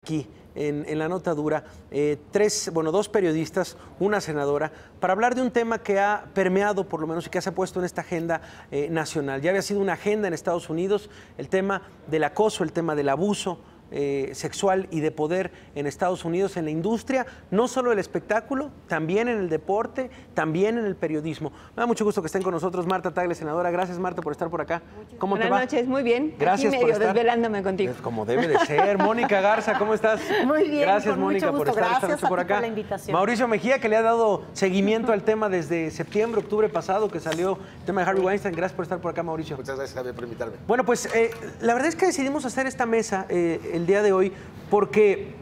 aquí en la nota dura, dos periodistas, una senadora, para hablar de un tema que ha permeado por lo menos y que se ha puesto en esta agenda nacional. Ya había sido una agenda en Estados Unidos, el tema del acoso, el tema del abuso sexual y de poder en Estados Unidos, en la industria, no solo del espectáculo, también en el deporte, también en el periodismo. Me da mucho gusto que estén con nosotros Marta Tagle, senadora. Gracias, Marta, por estar por acá. ¿Cómo te va? Buenas noches, muy bien. Gracias aquí medio por estar desvelándome contigo. Como debe de ser. Mónica Garza, ¿cómo estás? Muy bien. Gracias, Mónica, por estar esta noche por acá. Por la invitación. Mauricio Mejía, que le ha dado seguimiento al tema desde septiembre, octubre pasado, que salió el tema de Harvey Weinstein. Gracias por estar por acá, Mauricio. Muchas gracias, Javier, por invitarme. Bueno, pues la verdad es que decidimos hacer esta mesa el día de hoy porque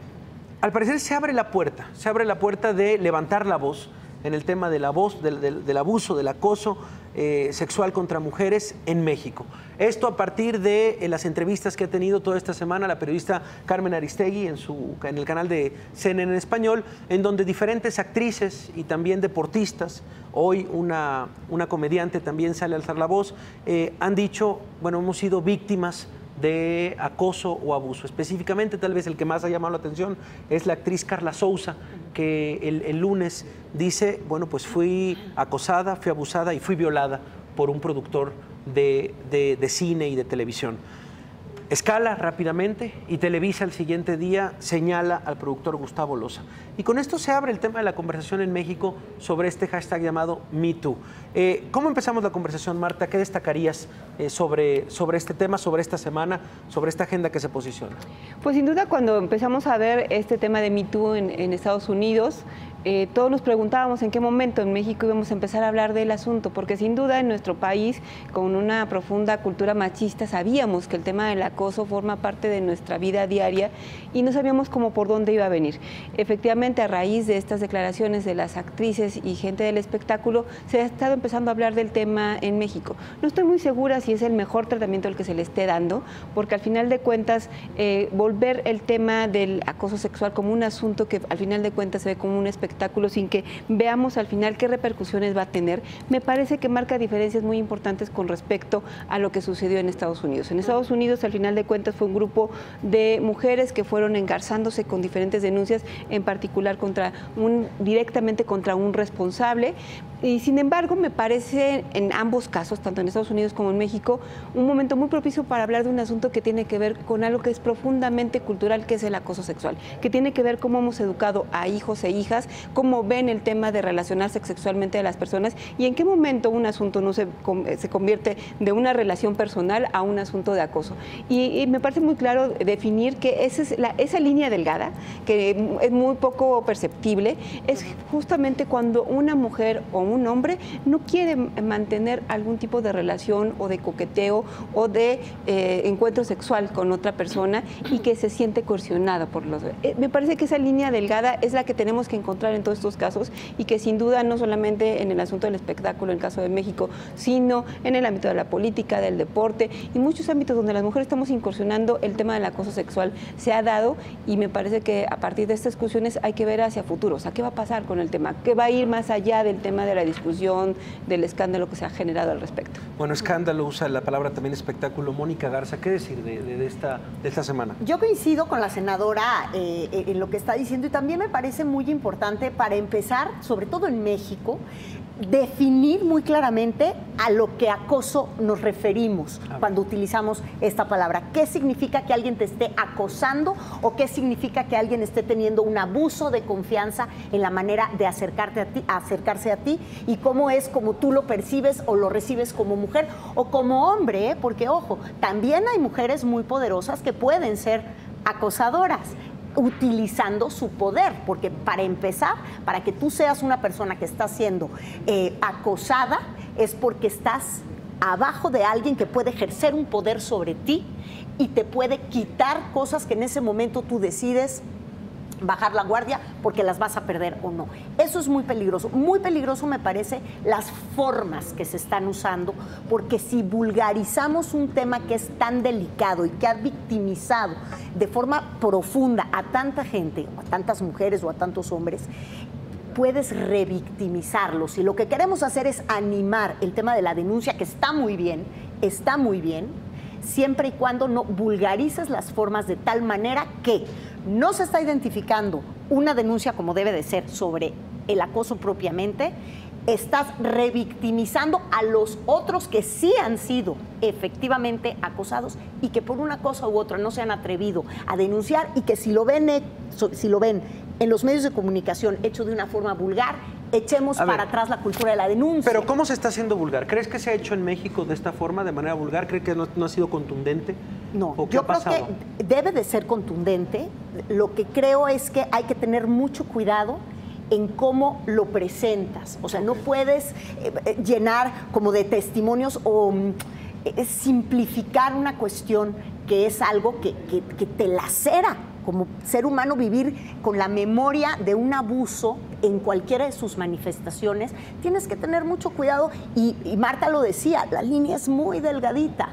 al parecer se abre la puerta de levantar la voz en el tema del abuso, del acoso sexual contra mujeres en México. Esto a partir de las entrevistas que ha tenido toda esta semana la periodista Carmen Aristegui en el canal de CNN en español, en donde diferentes actrices y también deportistas, hoy una comediante también sale a alzar la voz, han dicho, bueno, hemos sido víctimas de acoso o abuso. Específicamente, tal vez el que más ha llamado la atención es la actriz Carla Souza, que el lunes dice, bueno, pues fui acosada, fui abusada y fui violada por un productor de cine y de televisión. Escala rápidamente y Televisa el siguiente día señala al productor Gustavo Loza. Y con esto se abre el tema de la conversación en México sobre este hashtag llamado MeToo. ¿Cómo empezamos la conversación, Marta? ¿Qué destacarías sobre este tema, sobre esta semana, sobre esta agenda que se posiciona? Pues sin duda cuando empezamos a ver este tema de MeToo en Estados Unidos, todos nos preguntábamos en qué momento en México íbamos a empezar a hablar del asunto, porque sin duda en nuestro país, con una profunda cultura machista, sabíamos que el tema del acoso forma parte de nuestra vida diaria y no sabíamos cómo por dónde iba a venir. Efectivamente, a raíz de estas declaraciones de las actrices y gente del espectáculo, se ha estado empezando a hablar del tema en México. No estoy muy segura si es el mejor tratamiento el que se le esté dando, porque al final de cuentas, volver el tema del acoso sexual como un asunto que al final de cuentas se ve como un espectáculo sin que veamos al final qué repercusiones va a tener, me parece que marca diferencias muy importantes con respecto a lo que sucedió en Estados Unidos. En Estados Unidos, al final de cuentas, fue un grupo de mujeres que fueron engarzándose con diferentes denuncias, en particular directamente contra un responsable. Y sin embargo, me parece en ambos casos, tanto en Estados Unidos como en México, un momento muy propicio para hablar de un asunto que tiene que ver con algo que es profundamente cultural, que es el acoso sexual, que tiene que ver cómo hemos educado a hijos e hijas, cómo ven el tema de relacionarse sexualmente a las personas y en qué momento un asunto no se convierte de una relación personal a un asunto de acoso. Y me parece muy claro definir que esa línea delgada, que es muy poco perceptible, es justamente cuando una mujer o un hombre no quiere mantener algún tipo de relación o de coqueteo o de encuentro sexual con otra persona y que se siente coercionada por los... me parece que esa línea delgada es la que tenemos que encontrar en todos estos casos y que sin duda no solamente en el asunto del espectáculo, en el caso de México, sino en el ámbito de la política, del deporte y muchos ámbitos donde las mujeres estamos incursionando, el tema del acoso sexual se ha dado y me parece que a partir de estas discusiones hay que ver hacia futuro, o sea, ¿qué va a pasar con el tema? ¿Qué va a ir más allá del tema de la discusión, del escándalo que se ha generado al respecto? Bueno, escándalo, usa la palabra también espectáculo. Mónica Garza, ¿qué decir de esta semana? Yo coincido con la senadora en lo que está diciendo y también me parece muy importante para empezar, sobre todo en México, definir muy claramente a lo que acoso nos referimos cuando utilizamos esta palabra. ¿Qué significa que alguien te esté acosando o qué significa que alguien esté teniendo un abuso de confianza en la manera de acercarse a ti y cómo es como tú lo percibes o lo recibes como mujer o como hombre? Porque, ojo, también hay mujeres muy poderosas que pueden ser acosadoras utilizando su poder, porque para empezar, para que tú seas una persona que está siendo acosada, es porque estás abajo de alguien que puede ejercer un poder sobre ti y te puede quitar cosas que en ese momento tú decides bajar la guardia porque las vas a perder o no. Eso es muy peligroso. Muy peligroso me parece las formas que se están usando, porque si vulgarizamos un tema que es tan delicado y que ha victimizado de forma profunda a tanta gente, o a tantas mujeres o a tantos hombres, puedes revictimizarlos. Y lo que queremos hacer es animar el tema de la denuncia, que está muy bien, siempre y cuando no vulgarices las formas de tal manera que no se está identificando una denuncia como debe de ser sobre el acoso propiamente, estás revictimizando a los otros que sí han sido efectivamente acosados y que por una cosa u otra no se han atrevido a denunciar y que si lo ven en los medios de comunicación hecho de una forma vulgar, echemos para atrás la cultura de la denuncia. Pero ¿cómo se está haciendo vulgar? ¿Crees que se ha hecho en México de esta forma, de manera vulgar? ¿Crees que no ha sido contundente? No, ¿O qué yo ha creo pasado? que debe de ser contundente. Lo que creo es que hay que tener mucho cuidado en cómo lo presentas. O sea, no puedes llenar como de testimonios o simplificar una cuestión que es algo que te lacera como ser humano, vivir con la memoria de un abuso en cualquiera de sus manifestaciones. Tienes que tener mucho cuidado y Marta lo decía, la línea es muy delgadita,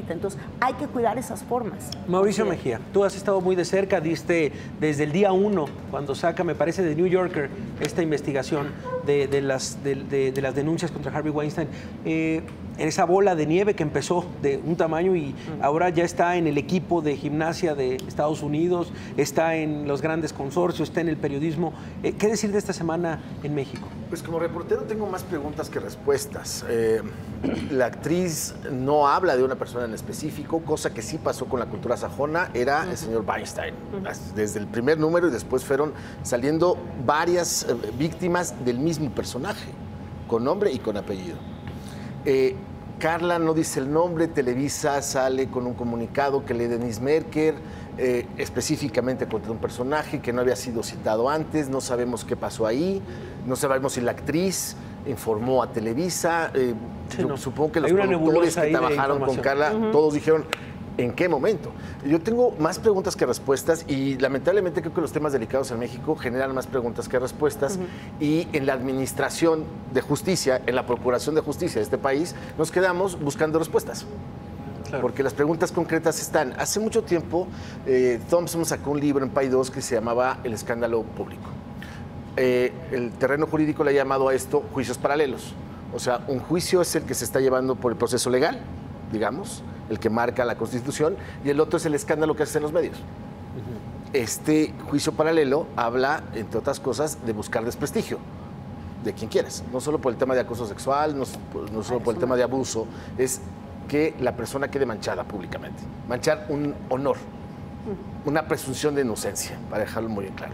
entonces hay que cuidar esas formas. Mauricio Mejía, tú has estado muy de cerca, diste desde el día 1, cuando saca, me parece, de New Yorker, esta investigación de las denuncias contra Harvey Weinstein, en esa bola de nieve que empezó de un tamaño y ahora ya está en el equipo de gimnasia de Estados Unidos, está en los grandes consorcios, está en el periodismo. ¿Qué decir de esta semana en México? Pues como reportero tengo más preguntas que respuestas. La actriz no habla de una persona en específico, cosa que sí pasó con la cultura sajona, era el señor Weinstein. Desde el primer número y después fueron saliendo varias víctimas del mismo personaje, con nombre y con apellido. Carla no dice el nombre, Televisa sale con un comunicado que lee Denise Merker, específicamente contra un personaje que no había sido citado antes, no sabemos qué pasó ahí, no sabemos si la actriz informó a Televisa, supongo que los productores que trabajaron con Carla, todos dijeron, ¿en qué momento? Yo tengo más preguntas que respuestas y lamentablemente creo que los temas delicados en México generan más preguntas que respuestas y en la administración de justicia, en la procuración de justicia de este país, nos quedamos buscando respuestas. Claro. Porque las preguntas concretas están. Hace mucho tiempo, Thompson sacó un libro en Pay 2 que se llamaba El escándalo público. El terreno jurídico le ha llamado a esto juicios paralelos. O sea, un juicio es el que se está llevando por el proceso legal, digamos, el que marca la Constitución, y el otro es el escándalo que hacen los medios. Este juicio paralelo habla, entre otras cosas, de buscar desprestigio de quien quieras, no solo por el tema de acoso sexual, no solo por el tema de abuso, es que la persona quede manchada públicamente, manchar un honor, una presunción de inocencia, para dejarlo muy bien claro.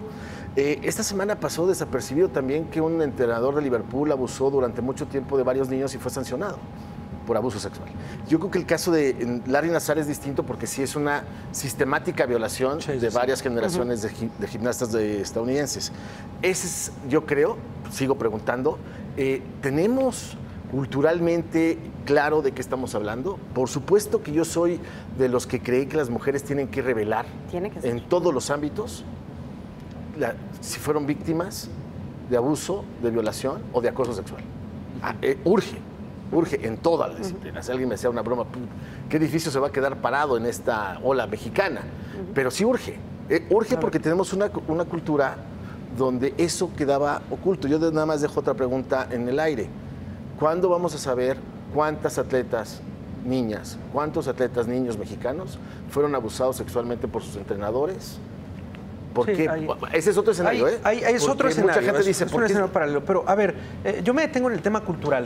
Esta semana pasó desapercibido también que un entrenador de Liverpool abusó durante mucho tiempo de varios niños y fue sancionado por abuso sexual. Yo creo que el caso de Larry Nassar es distinto porque sí es una sistemática violación de varias generaciones de gimnastas estadounidenses. Ese es, yo creo, sigo preguntando, ¿tenemos culturalmente claro de qué estamos hablando? Por supuesto que yo soy de los que creen que las mujeres tienen que revelar en todos los ámbitos si fueron víctimas de abuso, de violación o de acoso sexual. Urge en todas las disciplinas. Alguien me hacía una broma, qué difícil se va a quedar parado en esta ola mexicana, pero sí urge. Urge porque tenemos una cultura donde eso quedaba oculto. Yo nada más dejo otra pregunta en el aire. ¿Cuándo vamos a saber cuántas atletas niñas, cuántos atletas niños mexicanos fueron abusados sexualmente por sus entrenadores? Porque ese es otro escenario, es otro escenario. Mucha gente dice, es un escenario paralelo. Pero, a ver, yo me detengo en el tema cultural.